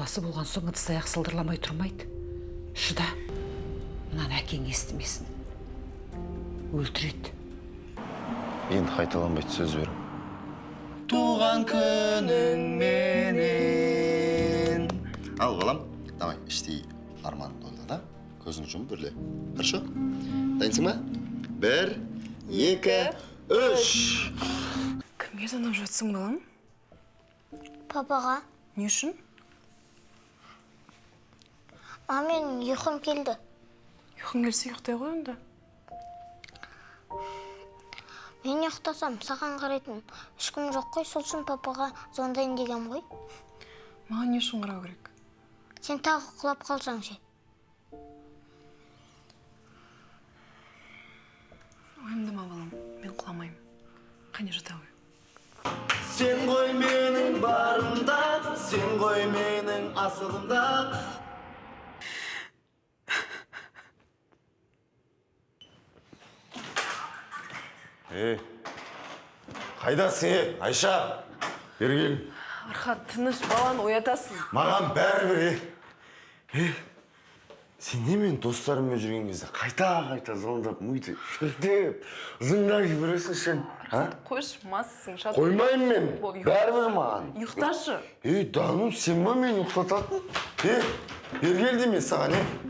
баласы болған соң ыдыс аяқ сылдырламай тұрмайды. Шыда. Мынаны әкең естімесін. Өлтіреді. Енді қайталанбайды, сөз берем. Туған күнің менен. Ал, балам, давай, іштей арманыңды ойла да. Көзің жұмып бірле. Хорошо? Дайынсың ба? 1, 2, 3. Кімге санап жатсың, балам? Папаға. Не үшін? Менің ұйқым келді. Ұйқың келсе ұйықтай ғой онда. Мен ұйықтасам, саған қарайтын ешкім жоқ қой, сол үшін папаға звондайын деген ғой. Маған не үшін қарау керек? Сен тағы құлап қалсаң ше. Уайымдама, балам, мен құламаймын. Қане жата ғой. Сен ғой менің барымда, сен ғой менің асылымда. Қайдасың, Айша? Бері кел. Архат, тыныш, баланы оятасың. Маған бәрібір. Сен немен достарыммен жүрген кезде қайта звондап, мұйды шіртеп, зыңдап жібересің сен? Қойшы, массың, шат. Қоймайым мен, бәрібір маған. Ұйықташы. Даным, сен ба мен ұйықтататын? Бері кел деймін саған,